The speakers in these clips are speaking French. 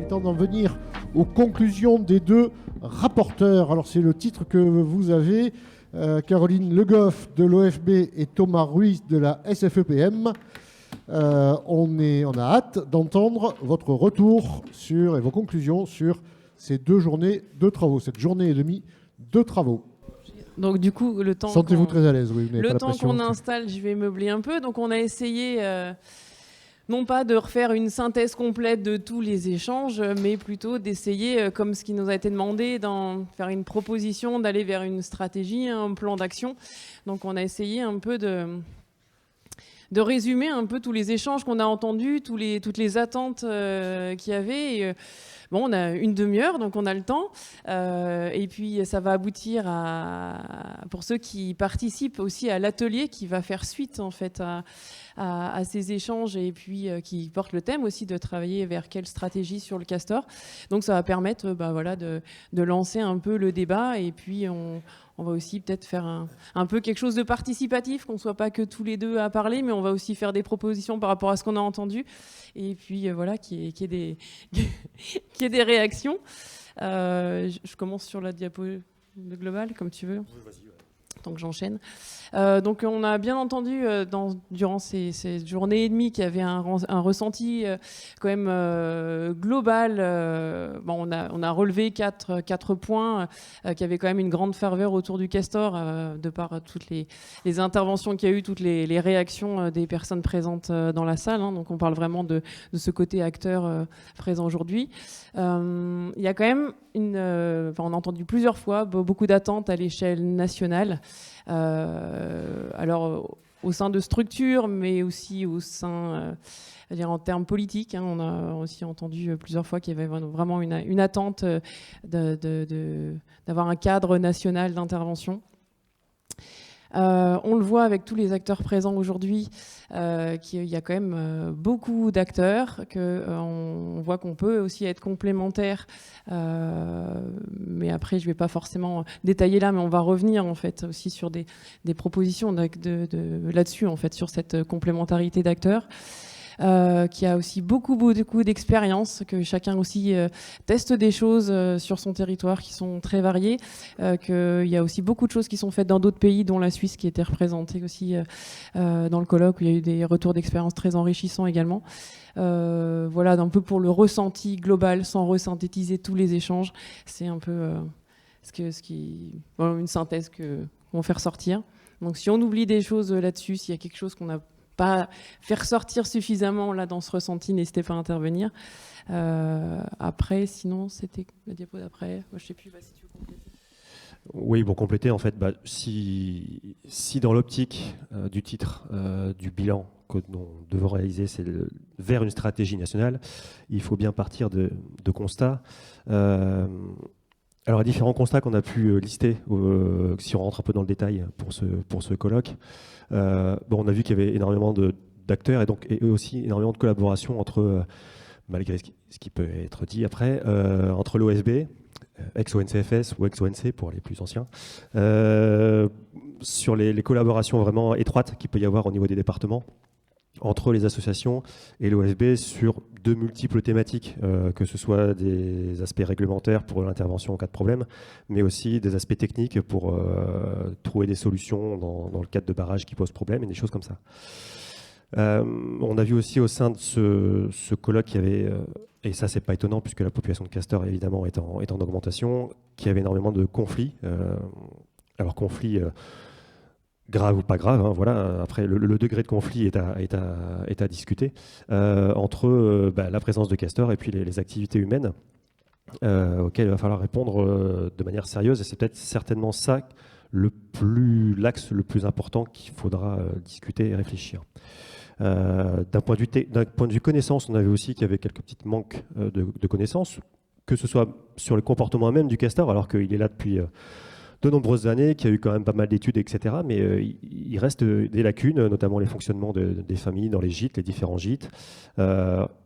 est temps d'en venir aux conclusions des deux rapporteurs. Alors c'est le titre que vous avez, Caroline Le Goff de l'OFB et Thomas Ruiz de la SFEPM. On a hâte d'entendre votre retour et vos conclusions sur ces 2 journées de travaux, cette journée et demie de travaux. Donc du coup, le temps Sentez-vous très à l'aise, oui. Le temps qu'on installe, je vais meubler un peu. Donc on a essayé, non pas de refaire une synthèse complète de tous les échanges, mais plutôt d'essayer, comme ce qui nous a été demandé, d'en faire une proposition, d'aller vers une stratégie, un plan d'action. Donc on a essayé un peu de résumer un peu tous les échanges qu'on a entendus, toutes les attentes qu'il y avait. Et, bon, on a une demi-heure, donc on a le temps. Et puis, ça va aboutir pour ceux qui participent aussi à l'atelier qui va faire suite, en fait, à ces échanges et puis qui porte le thème aussi de travailler vers quelle stratégie sur le castor. Donc, ça va permettre de lancer un peu le débat. Et puis, on va aussi peut-être faire un peu quelque chose de participatif, qu'on ne soit pas que tous les deux à parler, mais on va aussi faire des propositions par rapport à ce qu'on a entendu. Et puis, voilà, qu'il y ait des réactions. Je commence sur la diapo globale, comme tu veux. Oui, vas-y, ouais. Tant que j'enchaîne. Donc on a bien entendu durant ces journées et demie qu'il y avait un ressenti quand même global. On a relevé quatre points qui avaient quand même une grande ferveur autour du castor de par toutes les interventions qu'il y a eu, toutes les réactions des personnes présentes dans la salle. Donc on parle vraiment de ce côté acteur présent aujourd'hui. Il y a quand même on a entendu plusieurs fois beaucoup d'attentes à l'échelle nationale. Alors au sein de structures, mais aussi au sein, en termes politiques, on a aussi entendu plusieurs fois qu'il y avait vraiment une attente d'avoir un cadre national d'intervention. On le voit avec tous les acteurs présents aujourd'hui, qu'il y a quand même beaucoup d'acteurs, qu'on voit qu'on peut aussi être complémentaires. Mais après, je ne vais pas forcément détailler là, mais on va revenir en fait aussi sur des propositions là-dessus, en fait, sur cette complémentarité d'acteurs. Qui a aussi beaucoup d'expérience, que chacun aussi teste des choses sur son territoire qui sont très variées, qu'il y a aussi beaucoup de choses qui sont faites dans d'autres pays, dont la Suisse qui était représentée aussi dans le colloque, où il y a eu des retours d'expérience très enrichissants également. Voilà, un peu pour le ressenti global, sans resynthétiser tous les échanges. C'est un peu une synthèse qu'on fait ressortir. Donc si on oublie des choses là-dessus, s'il y a quelque chose qu'on n'a pas faire sortir suffisamment là dans ce ressenti, n'hésitez pas à intervenir. Après, sinon, c'était la diapo d'après. Moi, je ne sais plus, si tu veux compléter. Oui, pour compléter, en fait, si dans l'optique du titre du bilan que nous devons réaliser, c'est vers une stratégie nationale, il faut bien partir de constats. Alors, différents constats qu'on a pu lister, si on rentre un peu dans le détail pour ce colloque, on a vu qu'il y avait énormément d'acteurs et aussi énormément de collaboration entre, malgré ce qui peut être dit après, entre l'OSB, ex-ONCFS ou ex-ONC pour les plus anciens, sur les collaborations vraiment étroites qu'il peut y avoir au niveau des départements, entre les associations et l'OSB sur de multiples thématiques, que ce soit des aspects réglementaires pour l'intervention en cas de problème, mais aussi des aspects techniques pour trouver des solutions dans le cadre de barrages qui posent problème et des choses comme ça. On a vu aussi au sein de ce colloque qu'il y avait, et ça c'est pas étonnant puisque la population de castors évidemment est en augmentation, qu'il y avait énormément de conflits. Alors conflits grave ou pas grave, voilà. Après, le degré de conflit est à discuter entre la présence de castors et puis les activités humaines auxquelles il va falloir répondre de manière sérieuse. Et c'est peut-être certainement ça l'axe le plus important qu'il faudra discuter et réfléchir. D'un point de vue connaissance, on avait aussi qu'il y avait quelques petits manques de connaissances, que ce soit sur le comportement même du castor, alors qu'il est là depuis de nombreuses années, qui a eu quand même pas mal d'études, etc. Mais il reste des lacunes, notamment les fonctionnements des familles dans les gîtes, les différents gîtes.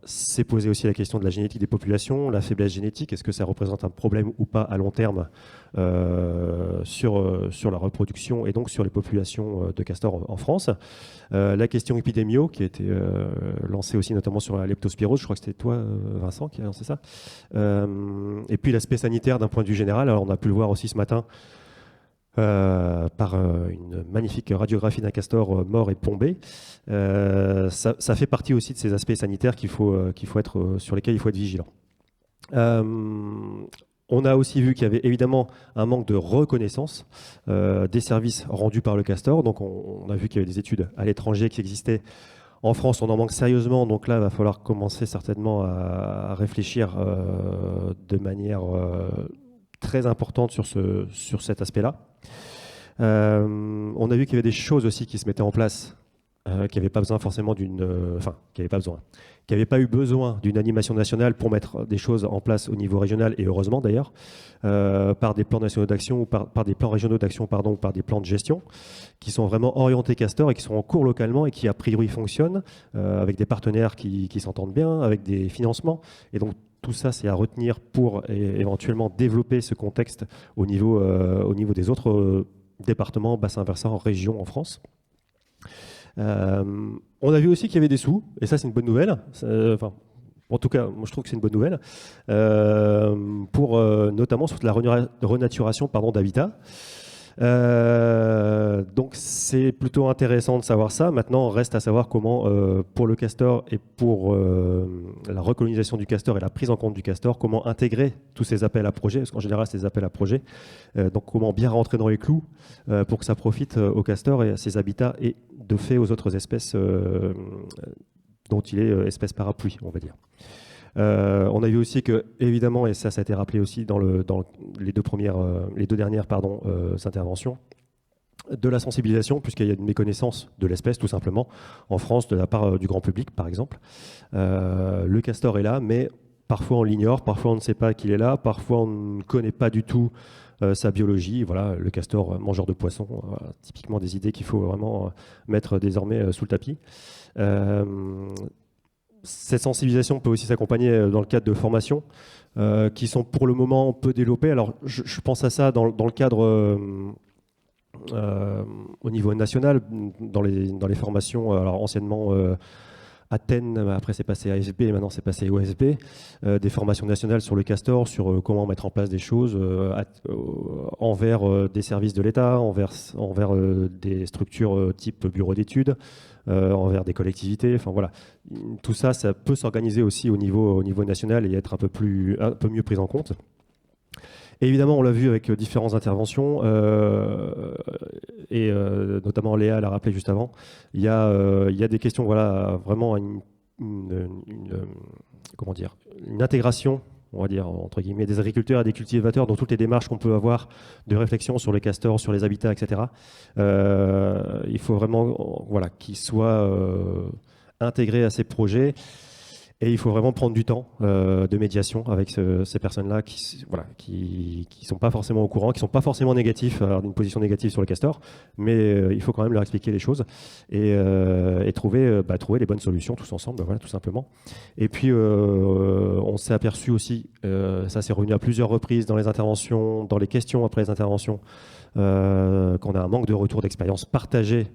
C'est posé aussi la question de la génétique des populations, la faiblesse génétique. Est-ce que ça représente un problème ou pas à long terme sur la reproduction et donc sur les populations de castors en France. La question épidémio qui a été lancée aussi notamment sur la leptospirose, je crois que c'était toi Vincent qui a lancé ça. Et puis l'aspect sanitaire d'un point de vue général, alors on a pu le voir aussi ce matin par une magnifique radiographie d'un castor mort et plombé. Ça fait partie aussi de ces aspects sanitaires sur lesquels il faut être vigilant. On a aussi vu qu'il y avait évidemment un manque de reconnaissance des services rendus par le castor. Donc on a vu qu'il y avait des études à l'étranger qui existaient. En France, on en manque sérieusement. Donc là, il va falloir commencer certainement à réfléchir de manière très importante sur cet aspect-là. On a vu qu'il y avait des choses aussi qui se mettaient en place qui n'avaient pas besoin forcément qui n'avaient pas eu besoin d'une animation nationale pour mettre des choses en place au niveau régional, et heureusement d'ailleurs, par des plans nationaux d'action ou par des plans régionaux d'action, ou par des plans de gestion, qui sont vraiment orientés castor et qui sont en cours localement et qui a priori fonctionnent, avec des partenaires qui s'entendent bien, avec des financements. Et donc tout ça, c'est à retenir pour éventuellement développer ce contexte au niveau des autres départements, bassins versants, régions en France. On a vu aussi qu'il y avait des sous, et ça c'est une bonne nouvelle. En tout cas, moi je trouve que c'est une bonne nouvelle, notamment sur la renaturation d'habitat. Donc c'est plutôt intéressant de savoir ça. Maintenant, reste à savoir comment, pour le castor et pour la recolonisation du castor et la prise en compte du castor, comment intégrer tous ces appels à projets, parce qu'en général, c'est des appels à projets. Donc comment bien rentrer dans les clous pour que ça profite au castor et à ses habitats et de fait aux autres espèces dont il est espèce parapluie, on va dire. On a vu aussi que, évidemment, et ça a été rappelé aussi dans les deux dernières interventions, de la sensibilisation, puisqu'il y a une méconnaissance de l'espèce, tout simplement, en France, de la part du grand public, par exemple. Le castor est là, mais parfois on l'ignore, parfois on ne sait pas qu'il est là, parfois on ne connaît pas du tout sa biologie. Voilà, le castor mangeur de poissons, typiquement des idées qu'il faut vraiment mettre désormais sous le tapis. Cette sensibilisation peut aussi s'accompagner dans le cadre de formations qui sont pour le moment peu développées. Alors, je pense à ça dans le cadre au niveau national, dans les formations, alors anciennement Athènes, après c'est passé à ASB et maintenant c'est passé à OSB, des formations nationales sur le castor, sur comment mettre en place des choses envers des services de l'État, envers des structures type bureau d'études, envers des collectivités. Enfin voilà, tout ça, ça peut s'organiser aussi au niveau national et être un peu mieux pris en compte. Et évidemment, on l'a vu avec différentes interventions, et notamment Léa l'a rappelé juste avant, il y a des questions, voilà, vraiment une intégration, on va dire, entre guillemets, des agriculteurs et des cultivateurs dans toutes les démarches qu'on peut avoir de réflexion sur les castors, sur les habitats, etc. Il faut vraiment qu'ils soient intégrés à ces projets. Et il faut vraiment prendre du temps de médiation avec ces personnes-là qui sont pas forcément au courant, qui sont pas forcément négatifs, d'une position négative sur le castor, mais il faut quand même leur expliquer les choses et trouver les bonnes solutions tous ensemble, voilà, tout simplement. Et puis on s'est aperçu aussi, ça s'est revenu à plusieurs reprises dans les interventions, dans les questions après les interventions, qu'on a un manque de retour d'expérience partagé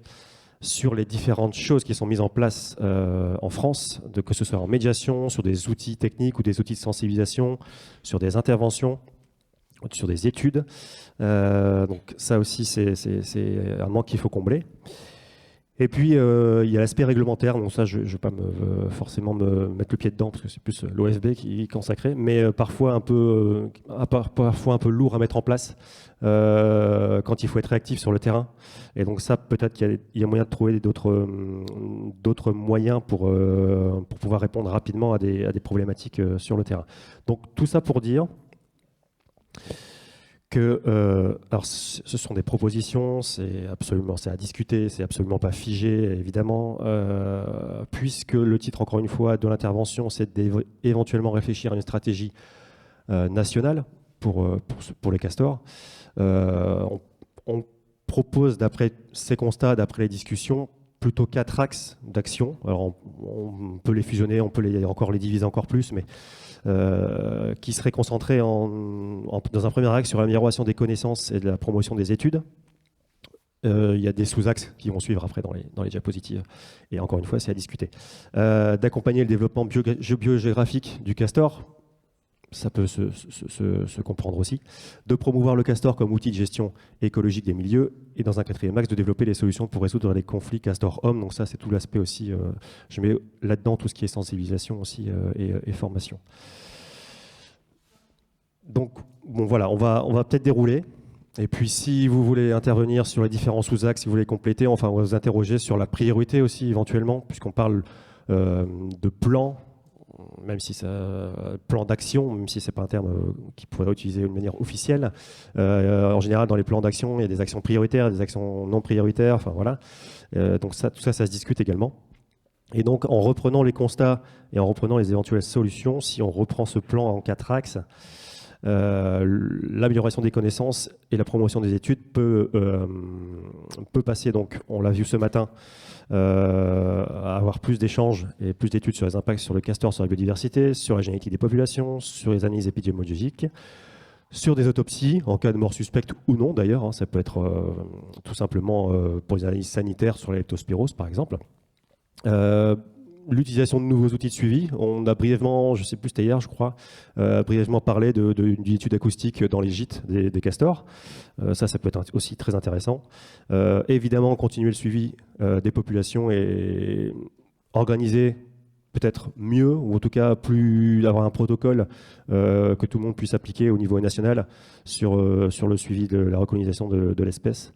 sur les différentes choses qui sont mises en place en France, que ce soit en médiation, sur des outils techniques ou des outils de sensibilisation, sur des interventions, sur des études. Donc ça aussi, c'est un manque qu'il faut combler. Et puis, il y a l'aspect réglementaire. Donc ça, je ne vais pas forcément me mettre le pied dedans, parce que c'est plus l'OFB qui est consacré, mais parfois un peu lourd à mettre en place quand il faut être réactif sur le terrain. Et donc ça, peut-être qu'il y a moyen de trouver d'autres moyens pour pouvoir répondre rapidement à des problématiques sur le terrain. Donc tout ça pour dire que alors ce sont des propositions, c'est à discuter, c'est absolument pas figé, évidemment, puisque le titre, encore une fois, de l'intervention, c'est d'éventuellement réfléchir à une stratégie nationale pour les castors. On propose, d'après ces constats, d'après les discussions, plutôt 4 axes d'action. Alors on peut les fusionner, on peut les diviser encore plus, mais qui seraient concentrés dans un premier axe sur l'amélioration des connaissances et de la promotion des études. Il y a des sous-axes qui vont suivre après dans les diapositives. Et encore une fois, c'est à discuter. D'accompagner le développement biogéographique du castor. Ça peut se comprendre aussi. De promouvoir le castor comme outil de gestion écologique des milieux. Et dans un 4e axe, de développer les solutions pour résoudre les conflits castor-homme. Donc ça, c'est tout l'aspect aussi. Je mets là-dedans tout ce qui est sensibilisation aussi et formation. Donc, bon, voilà, on va peut-être dérouler. Et puis, si vous voulez intervenir sur les différents sous-axes, si vous voulez compléter, enfin, on va vous interroger sur la priorité aussi, éventuellement, puisqu'on parle de plan, même si c'est plan d'action, même si ce n'est pas un terme qui pourrait utiliser d'une manière officielle. En général, dans les plans d'action, il y a des actions prioritaires, des actions non prioritaires, enfin voilà. Donc tout ça se discute également. Et donc, en reprenant les constats et en reprenant les éventuelles solutions, si on reprend ce plan en 4 axes, l'amélioration des connaissances et la promotion des études peut passer, donc on l'a vu ce matin, à avoir plus d'échanges et plus d'études sur les impacts sur le castor, sur la biodiversité, sur la génétique des populations, sur les analyses épidémiologiques, sur des autopsies en cas de mort suspecte ou non d'ailleurs, ça peut être tout simplement pour les analyses sanitaires sur la leptospirose par exemple. L'utilisation de nouveaux outils de suivi. On a brièvement, je ne sais plus, c'était hier, je crois, brièvement parlé d'une étude acoustique dans les gîtes des castors. Ça peut être aussi très intéressant. Évidemment, continuer le suivi des populations et organiser peut-être mieux, ou en tout cas avoir un protocole que tout le monde puisse appliquer au niveau national sur le suivi de la recolonisation de l'espèce.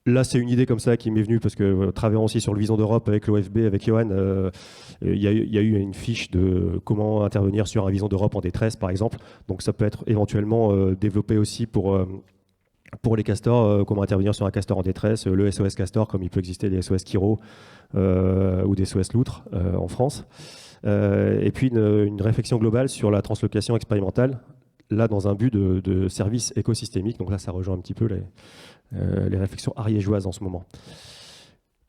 Là, c'est une idée comme ça qui m'est venue parce que travaillant aussi sur le Vision d'Europe avec l'OFB, avec Johan, il y a eu une fiche de comment intervenir sur un Vision d'Europe en détresse, par exemple. Donc ça peut être éventuellement développé aussi pour les castors, comment intervenir sur un castor en détresse, le SOS castor, comme il peut exister des SOS Kiro ou des SOS loutre en France. Et puis une réflexion globale sur la translocation expérimentale, là dans un but de service écosystémique. Donc là, ça rejoint un petit peu les réflexions ariégeoises en ce moment.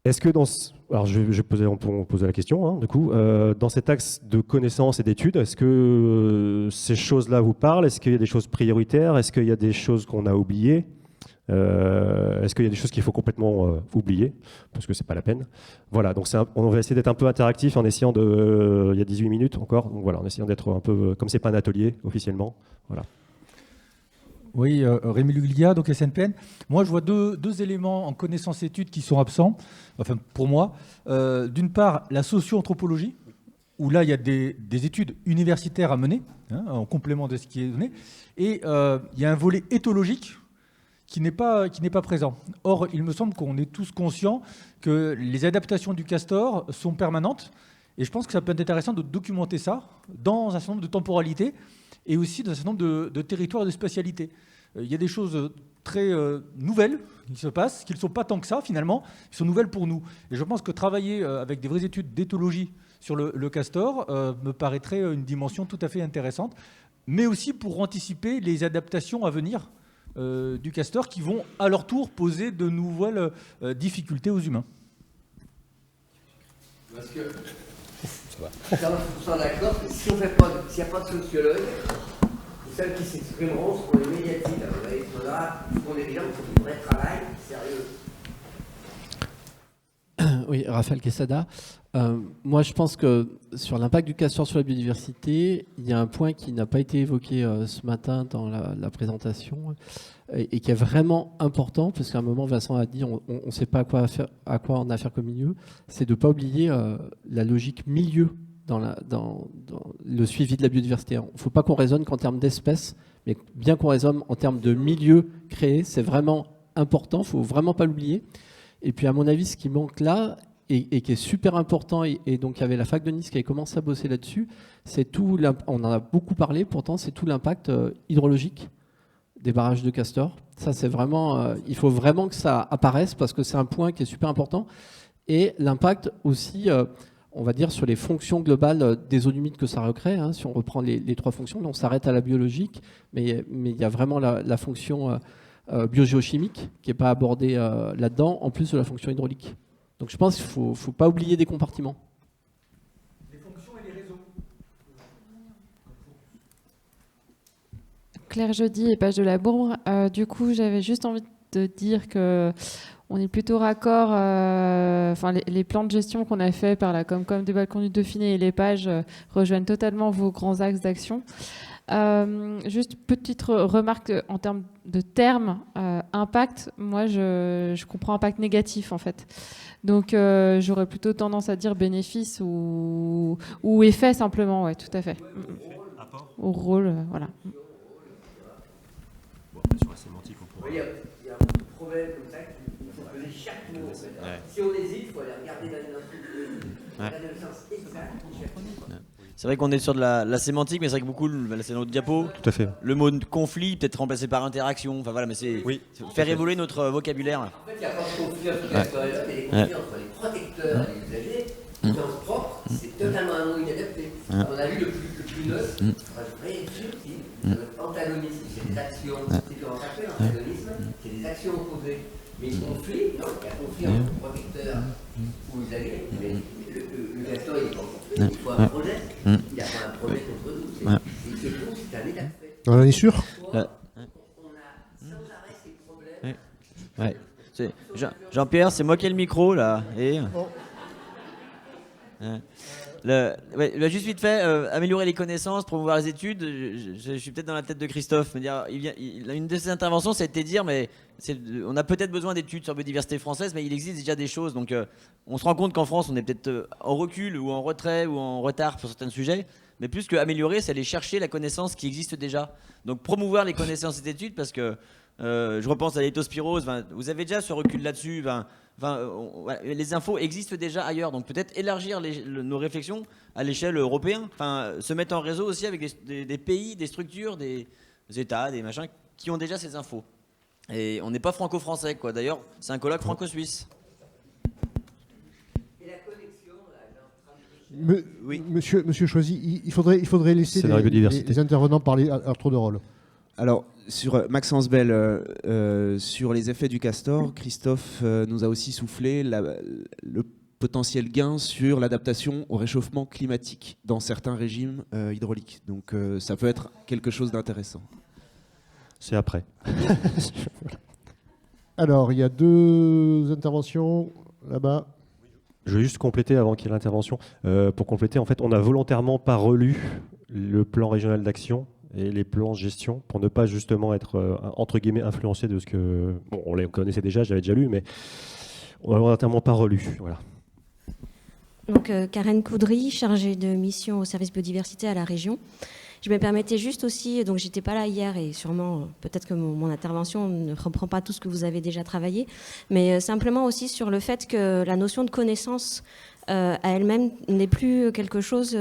Est-ce que alors je vais poser la question, hein, du coup, dans cet axe de connaissances et d'études, est-ce que ces choses-là vous parlent? Est-ce qu'il y a des choses prioritaires? Est-ce qu'il y a des choses qu'on a oubliées? Est-ce qu'il y a des choses qu'il faut complètement oublier? Parce que c'est pas la peine. Voilà, donc on va essayer d'être un peu interactif en essayant il y a 18 minutes encore, donc voilà, en essayant d'être un peu, comme c'est pas un atelier officiellement, voilà. Oui, Rémi Luglia, donc SNPN. Moi, je vois deux éléments en connaissance-études qui sont absents, enfin pour moi. D'une part, la socio-anthropologie, où là, il y a des études universitaires à mener, hein, en complément de ce qui est donné. Et il y a un volet éthologique qui n'est pas présent. Or, il me semble qu'on est tous conscients que les adaptations du castor sont permanentes. Et je pense que ça peut être intéressant de documenter ça dans un certain nombre de temporalités et aussi dans un certain nombre de territoires de spatialité. Il y a des choses très nouvelles qui se passent, qui ne sont pas tant que ça finalement, qui sont nouvelles pour nous. Et je pense que travailler avec des vraies études d'éthologie sur le castor me paraîtrait une dimension tout à fait intéressante, mais aussi pour anticiper les adaptations à venir du castor qui vont à leur tour poser de nouvelles difficultés aux humains. Parce que je suis 100% d'accord, s'il n'y a pas de sociologue, celles qui s'exprimeront seront les médiatiques. Il faudra qu'on ait des gens qui font du vrai travail, sérieux. Oui, Raphaël Quesada. Moi, je pense que sur l'impact du castor sur la biodiversité, il y a un point qui n'a pas été évoqué ce matin dans la présentation et qui est vraiment important, parce qu'à un moment, Vincent a dit on ne sait pas à quoi on a affaire comme milieu, c'est de ne pas oublier la logique milieu dans le suivi de la biodiversité. Il ne faut pas qu'on raisonne qu'en termes d'espèces, mais bien qu'on raisonne en termes de milieu créé, c'est vraiment important, il ne faut vraiment pas l'oublier. Et puis à mon avis, ce qui manque là, et qui est super important, et donc il y avait la fac de Nice qui avait commencé à bosser là-dessus, c'est tout, on en a beaucoup parlé, pourtant c'est tout l'impact hydrologique des barrages de castor. Ça c'est vraiment, il faut vraiment que ça apparaisse parce que c'est un point qui est super important. Et l'impact aussi, on va dire, sur les fonctions globales des zones humides que ça recrée. Hein. Si on reprend les 3 fonctions, on s'arrête à la biologique, mais il y a vraiment la fonction biogéochimique qui n'est pas abordée là-dedans, en plus de la fonction hydraulique. Donc je pense qu'il ne faut pas oublier des compartiments. Les fonctions et les réseaux. Claire Jeudi et Page de la Bourbe. Du coup, j'avais juste envie de dire que on est plutôt raccord. Les plans de gestion qu'on a fait par la Comcom du Balcon du Dauphiné et les pages rejoignent totalement vos grands axes d'action. Juste petite remarque en termes de termes, impact. Moi, je comprends impact négatif en fait. Donc, j'aurais plutôt tendance à dire bénéfice ou effet simplement. Ouais, tout à fait. Au rôle, voilà. Sur la sémantique, on pourrait. Il y a un problème comme ça qu'il faut poser chaque mot. En fait. Ouais. Si on hésite, il faut aller regarder dans le sens exact. C'est vrai qu'on est sur de la sémantique, mais c'est vrai que beaucoup, là c'est notre diapo, Tout à fait. le mot conflit peut être remplacé par interaction. Enfin voilà, mais c'est faire évoluer notre vocabulaire. En fait, il n'y a pas de conflit entre les acteurs et l'autre, mais les conflits entre les protecteurs et les usagers, au sens propre, c'est totalement un mot inadapté. On a vu le plus neuf, vrai subtil, antagonisme, c'est des actions, c'est comme un rappel, antagonisme, c'est des actions opposées. Mais conflit, non, il y a conflit entre protecteurs ou usagers, mais le acteur il est pas en conflit, il faut un projet, il n'y a pas un projet contre nous, c'est un état de fait. On en est sûr? On a sans arrêt ces problèmes. Ouais. Jean-Pierre, c'est moi qui ai le micro là. Et... juste vite fait, améliorer les connaissances, promouvoir les études. Je suis peut-être dans la tête de Christophe. Mais dire, une de ses interventions, ça a été de dire, mais on a peut-être besoin d'études sur la biodiversité française, mais il existe déjà des choses. Donc, on se rend compte qu'en France, on est peut-être en recul ou en retrait ou en retard sur certains sujets. Mais plus qu'améliorer, c'est aller chercher la connaissance qui existe déjà. Donc, promouvoir les connaissances et les études, parce que je repense à l'étospirose. Vous avez déjà ce recul là-dessus. Les infos existent déjà ailleurs, donc peut-être élargir nos réflexions à l'échelle européenne, se mettre en réseau aussi avec des pays, des structures, des États, des machins qui ont déjà ces infos. Et on n'est pas franco-français, quoi. D'ailleurs, c'est un colloque franco-suisse. Et la connexion, là, Oui. Monsieur Choisy, il faudrait laisser les intervenants parler à tour de rôle. Alors, sur Maxence Bell, sur les effets du castor, Christophe nous a aussi soufflé le potentiel gain sur l'adaptation au réchauffement climatique dans certains régimes hydrauliques. Donc ça peut être quelque chose d'intéressant. C'est après. Alors, il y a 2 interventions là-bas. Je vais juste compléter avant qu'il y ait l'intervention. Pour compléter, en fait, on n'a volontairement pas relu le plan régional d'action et les plans de gestion pour ne pas justement être entre guillemets influencé de ce que on les connaissait déjà, j'avais déjà lu, mais on n'a volontairement pas relu. Voilà. Donc Karen Coudry, chargée de mission au service biodiversité à la région. Je me permettais juste aussi, donc j'étais pas là hier et sûrement peut-être que mon intervention ne reprend pas tout ce que vous avez déjà travaillé, mais simplement aussi sur le fait que la notion de connaissance à elle-même n'est plus quelque chose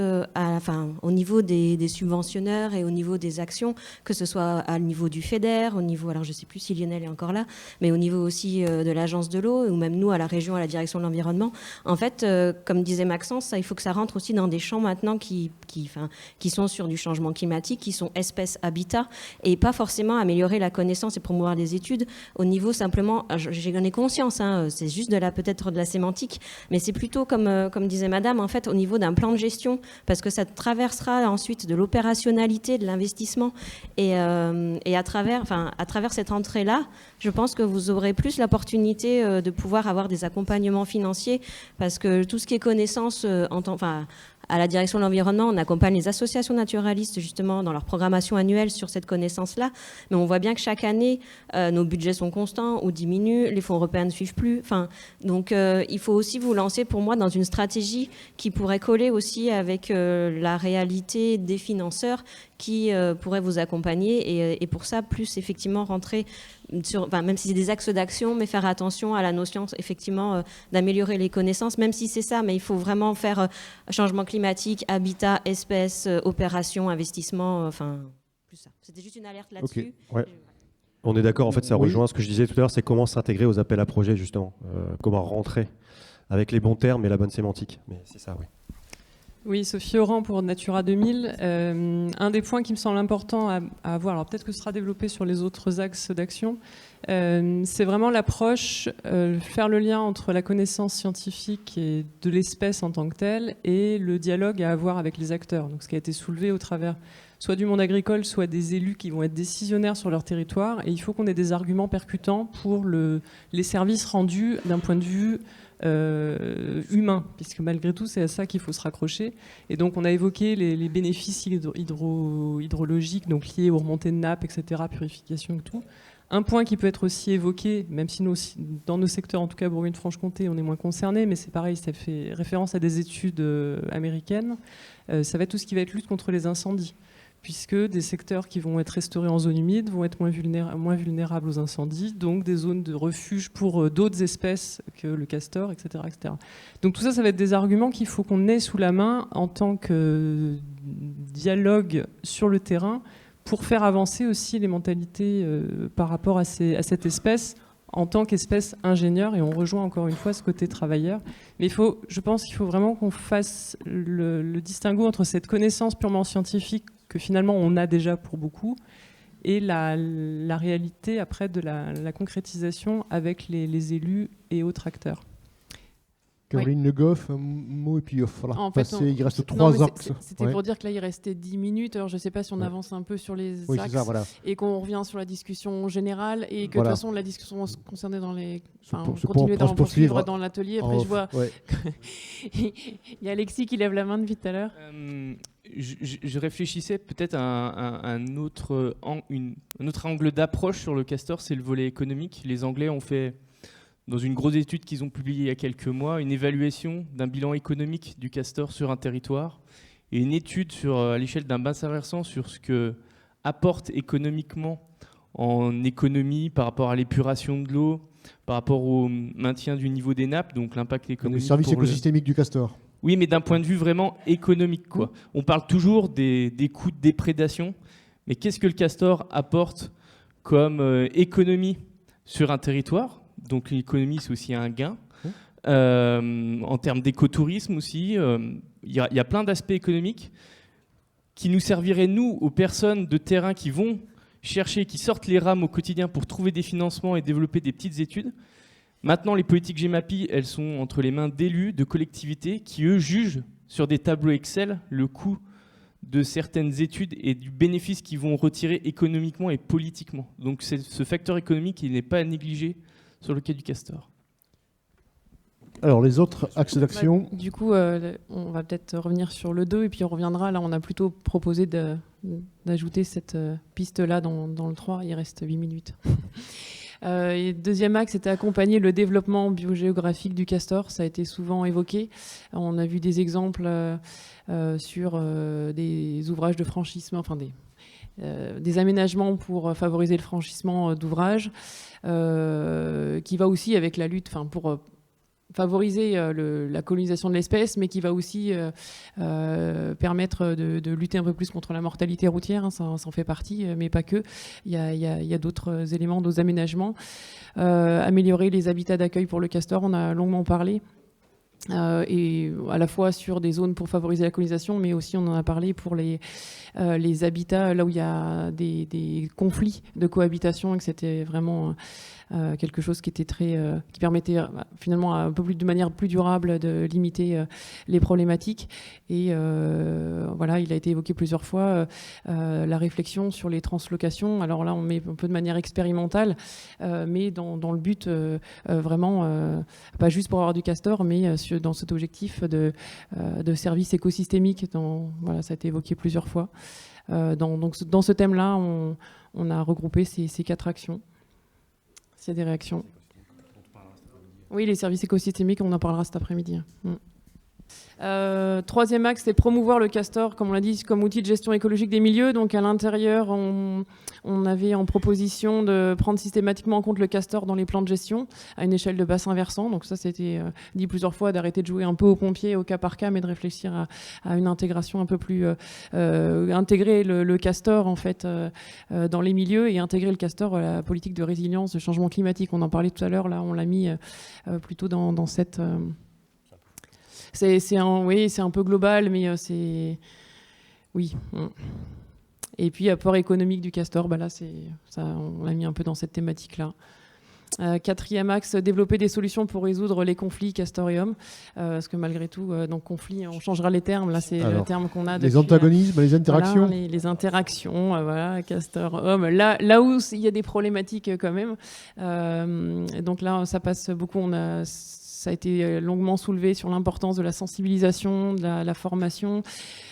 au niveau des subventionneurs et au niveau des actions, que ce soit à niveau du FEDER, au niveau, alors je ne sais plus si Lionel est encore là, mais au niveau aussi de l'agence de l'eau, ou même nous à la région, à la direction de l'environnement. En fait, comme disait Maxence, il faut que ça rentre aussi dans des champs maintenant qui sont sur du changement climatique, qui sont espèces habitat, et pas forcément améliorer la connaissance et promouvoir des études au niveau simplement, j'en ai conscience, c'est juste peut-être de la sémantique, mais c'est plutôt comme disait Madame, en fait, au niveau d'un plan de gestion, parce que ça traversera ensuite de l'opérationnalité, de l'investissement, et à travers cette entrée-là, je pense que vous aurez plus l'opportunité de pouvoir avoir des accompagnements financiers, parce que tout ce qui est connaissance, à la direction de l'environnement, on accompagne les associations naturalistes justement dans leur programmation annuelle sur cette connaissance-là. Mais on voit bien que chaque année, nos budgets sont constants ou diminuent, les fonds européens ne suivent plus. Donc il faut aussi vous lancer pour moi dans une stratégie qui pourrait coller aussi avec la réalité des financeurs qui pourraient vous accompagner et pour ça, plus effectivement rentrer même si c'est des axes d'action, mais faire attention à la notion effectivement d'améliorer les connaissances, même si c'est ça, mais il faut vraiment faire changement climatique, habitat, espèces, opérations, investissement, plus ça. C'était juste une alerte là-dessus. Okay. Ouais. On est d'accord, en fait, ça rejoint ce que je disais tout à l'heure, c'est comment s'intégrer aux appels à projets, justement, comment rentrer avec les bons termes et la bonne sémantique. Mais c'est ça, oui. Oui, Sophie Oran pour Natura 2000. Un des points qui me semble important à avoir, alors peut-être que ce sera développé sur les autres axes d'action, c'est vraiment l'approche, faire le lien entre la connaissance scientifique et de l'espèce en tant que telle et le dialogue à avoir avec les acteurs. Donc, ce qui a été soulevé au travers soit du monde agricole, soit des élus qui vont être décisionnaires sur leur territoire. Et il faut qu'on ait des arguments percutants pour les services rendus d'un point de vue humain, puisque malgré tout c'est à ça qu'il faut se raccrocher. Et donc on a évoqué les bénéfices hydrologiques, donc liés aux remontées de nappes, etc., purification et tout. Un point qui peut être aussi évoqué, même si nous, dans nos secteurs, en tout cas Bourgogne-Franche-Comté, on est moins concernés, mais c'est pareil, ça fait référence à des études américaines, ça va être tout ce qui va être lutte contre les incendies, puisque des secteurs qui vont être restaurés en zone humide vont être moins vulnérables aux incendies, donc des zones de refuge pour d'autres espèces que le castor, etc., etc. Donc tout ça, ça va être des arguments qu'il faut qu'on ait sous la main en tant que dialogue sur le terrain pour faire avancer aussi les mentalités par rapport à cette espèce en tant qu'espèce ingénieure, et on rejoint encore une fois ce côté travailleur. Mais je pense qu'il faut vraiment qu'on fasse le distinguo entre cette connaissance purement scientifique que finalement on a déjà pour beaucoup, et la réalité après de la concrétisation avec les élus et autres acteurs. Caroline Le Goff, un mot et puis il va passer. Il reste 3 non, axes. C'était pour dire que là il restait 10 minutes. Alors je ne sais pas si on avance un peu sur les axes ça, voilà. et qu'on revient sur la discussion générale et que de toute façon la discussion concernait dans les. Poursuivre dans l'atelier. Après je vois. Ouais. Il y a Alexis qui lève la main depuis tout à l'heure. Je réfléchissais peut-être à un autre angle d'approche sur le castor, c'est le volet économique. Les Anglais ont fait, dans une grosse étude qu'ils ont publiée il y a quelques mois, une évaluation d'un bilan économique du castor sur un territoire et une étude à l'échelle d'un bassin versant sur ce que apporte économiquement en économie par rapport à l'épuration de l'eau, par rapport au maintien du niveau des nappes, donc l'impact économique. Le service écosystémique du castor. Oui, mais d'un point de vue vraiment économique, quoi. On parle toujours des coûts de déprédation, mais qu'est-ce que le castor apporte comme économie sur un territoire ? Donc l'économie, c'est aussi un gain. En termes d'écotourisme aussi, il y a plein d'aspects économiques qui nous serviraient, nous, aux personnes de terrain qui vont chercher, qui sortent les rames au quotidien pour trouver des financements et développer des petites études. Maintenant, les politiques GEMAPI, elles sont entre les mains d'élus, de collectivités, qui, eux, jugent sur des tableaux Excel le coût de certaines études et du bénéfice qu'ils vont retirer économiquement et politiquement. Donc c'est ce facteur économique, il n'est pas à négliger sur le cas du castor. Alors, les autres axes d'action. Du coup, on va peut-être revenir sur le 2 et puis on reviendra. Là, on a plutôt proposé d'ajouter cette piste-là dans le 3. Il reste 8 minutes. Et deuxième axe, c'était accompagner le développement biogéographique du castor. Ça a été souvent évoqué. On a vu des exemples sur des ouvrages de franchissement, enfin des aménagements pour favoriser le franchissement d'ouvrages, qui va aussi avec la lutte, pour favoriser la colonisation de l'espèce, mais qui va aussi permettre de lutter un peu plus contre la mortalité routière, hein, ça en fait partie, mais pas que. Il y a d'autres éléments, d'autres aménagements. Améliorer les habitats d'accueil pour le castor, on a longuement parlé. Et à la fois sur des zones pour favoriser la colonisation, mais aussi on en a parlé pour les habitats là où il y a des conflits de cohabitation, et que c'était vraiment quelque chose qui était qui permettait finalement de manière plus durable de limiter les problématiques. Et voilà, il a été évoqué plusieurs fois la réflexion sur les translocations. Alors là, on met un peu de manière expérimentale, mais dans le but vraiment, pas juste pour avoir du castor, mais dans cet objectif de service écosystémique. Voilà, ça a été évoqué plusieurs fois. Donc dans ce thème-là, on a regroupé ces 4 actions. S'il y a des réactions. Oui, les services écosystémiques, on en parlera cet après-midi. Troisième axe, c'est promouvoir le castor, comme on l'a dit, comme outil de gestion écologique des milieux. Donc à l'intérieur, on avait en proposition de prendre systématiquement en compte le castor dans les plans de gestion à une échelle de bassin versant. Donc ça, c'était dit plusieurs fois, d'arrêter de jouer un peu aux pompiers, au cas par cas, mais de réfléchir à une intégration un peu plus... intégrer le castor en fait dans les milieux et intégrer le castor à la politique de résilience, de changement climatique. On en parlait tout à l'heure, là on l'a mis plutôt dans cette oui, c'est un peu global, mais c'est... Oui. Et puis, apport économique du castor, là, ça, on l'a mis un peu dans cette thématique-là. Quatrième axe, développer des solutions pour résoudre les conflits castor et homme. Parce que malgré tout, donc conflit, on changera les termes. Là, c'est le terme qu'on a depuis... Les antagonismes, les interactions. Voilà, les interactions, voilà, castor, homme. Là où il y a des problématiques quand même. Donc là, ça passe beaucoup. Ça a été longuement soulevé sur l'importance de la sensibilisation, de la formation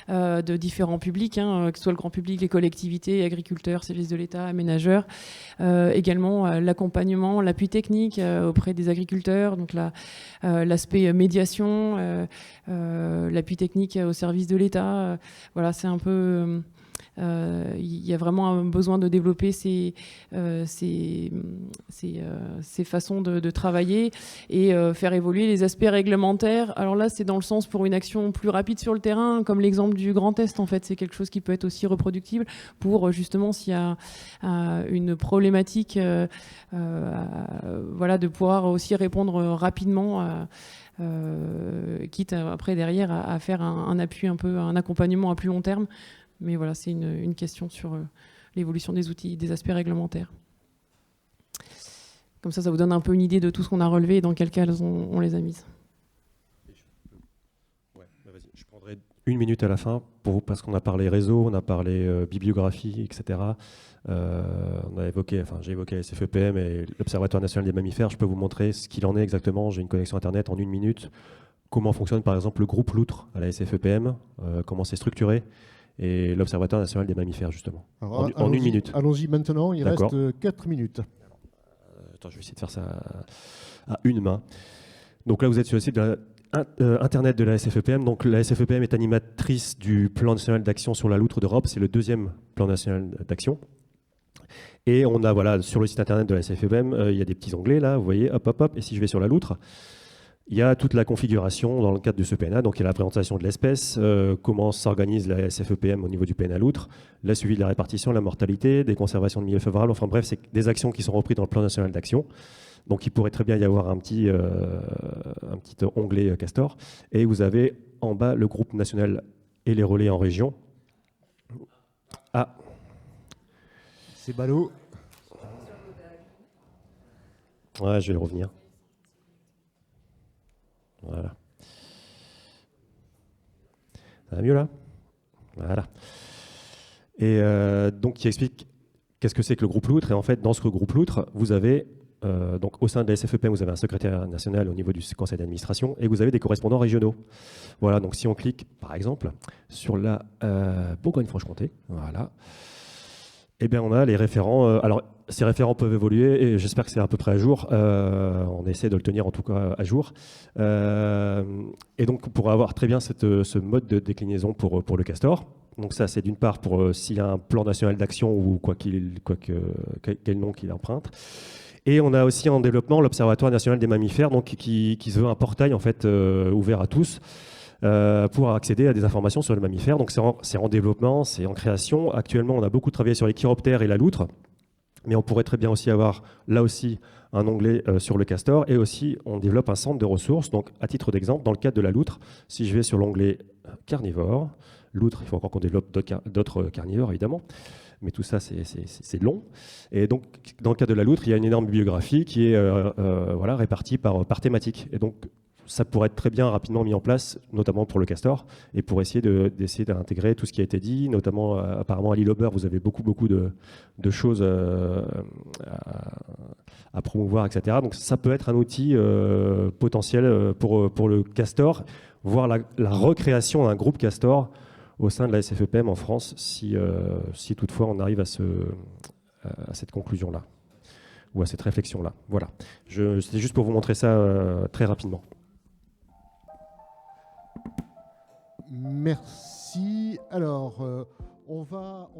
de différents publics, que ce soit le grand public, les collectivités, agriculteurs, services de l'État, aménageurs. Également l'accompagnement, l'appui technique auprès des agriculteurs, donc l'aspect médiation, l'appui technique au service de l'État. Voilà, c'est un peu... il y a vraiment un besoin de développer ces façons de travailler et faire évoluer les aspects réglementaires. Alors là, c'est dans le sens pour une action plus rapide sur le terrain, comme l'exemple du Grand Est, en fait. C'est quelque chose qui peut être aussi reproductible pour, justement, s'il y a une problématique, voilà, de pouvoir aussi répondre rapidement quitte après, derrière, à faire un appui un peu, un accompagnement à plus long terme. Mais voilà, c'est une question sur l'évolution des outils, des aspects réglementaires. Comme ça vous donne un peu une idée de tout ce qu'on a relevé et dans quel cas on les a mises. Ouais, vas-y. Je prendrai 1 minute à la fin pour vous, parce qu'on a parlé réseau, on a parlé bibliographie, etc. J'ai évoqué la SFEPM et l'Observatoire national des mammifères. Je peux vous montrer ce qu'il en est exactement. J'ai une connexion Internet en 1 minute. Comment fonctionne par exemple le groupe Loutre à la SFEPM, comment c'est structuré, et l'Observatoire national des mammifères, justement. Alors, en 1 minute. Allons-y maintenant, il D'accord. reste 4 minutes. Attends, je vais essayer de faire ça à une main. Donc là, vous êtes sur le site de Internet de la SFEPM. Donc la SFEPM est animatrice du plan national d'action sur la loutre d'Europe. C'est le 2e plan national d'action. Et on a, voilà, sur le site Internet de la SFEPM, il y a des petits onglets, là, vous voyez, hop, hop, hop. Et si je vais sur la loutre, il y a toute la configuration dans le cadre de ce PNA, donc il y a la présentation de l'espèce, comment s'organise la SFEPM au niveau du PNA loutre, la suivi de la répartition, la mortalité, des conservations de milieux favorables, enfin bref, c'est des actions qui sont reprises dans le plan national d'action. Donc il pourrait très bien y avoir un petit onglet castor. Et vous avez en bas le groupe national et les relais en région. Ah, c'est ballot. Ouais, je vais revenir. Voilà. Ça va mieux là ? Voilà. Et donc, qui explique qu'est-ce que c'est que le groupe Loutre. Et en fait, dans ce groupe Loutre, vous avez, donc au sein de la SFEPM, vous avez un secrétaire national au niveau du conseil d'administration et vous avez des correspondants régionaux. Voilà, donc si on clique, par exemple, sur la Bourgogne-Franche-Comté, voilà, eh bien, on a les référents. Alors, ces référents peuvent évoluer et j'espère que c'est à peu près à jour. On essaie de le tenir en tout cas à jour. Et donc, on pourra avoir très bien ce mode de déclinaison pour le castor. Donc ça, c'est d'une part pour s'il y a un plan national d'action ou quel nom qu'il emprunte. Et on a aussi en développement l'Observatoire national des mammifères, donc qui se veut un portail en fait ouvert à tous. Pour accéder à des informations sur les mammifères. Donc c'est en développement, c'est en création. Actuellement, on a beaucoup travaillé sur les chiroptères et la loutre, mais on pourrait très bien aussi avoir là aussi un onglet sur le castor, et aussi on développe un centre de ressources. Donc à titre d'exemple, dans le cadre de la loutre, si je vais sur l'onglet carnivore, loutre, il faut encore qu'on développe d'autres carnivores évidemment, mais tout ça c'est long. Et donc dans le cadre de la loutre, il y a une énorme bibliographie qui est répartie par thématique. Et donc ça pourrait être très bien rapidement mis en place, notamment pour le castor, et pour essayer d'intégrer tout ce qui a été dit, notamment apparemment à l'île Aubert, vous avez beaucoup de choses à promouvoir, etc. Donc ça peut être un outil potentiel pour le castor, voire la recréation d'un groupe castor au sein de la SFEPM en France, si toutefois on arrive à cette conclusion-là, ou à cette réflexion-là. Voilà. C'était juste pour vous montrer ça très rapidement. Merci. Alors, on va...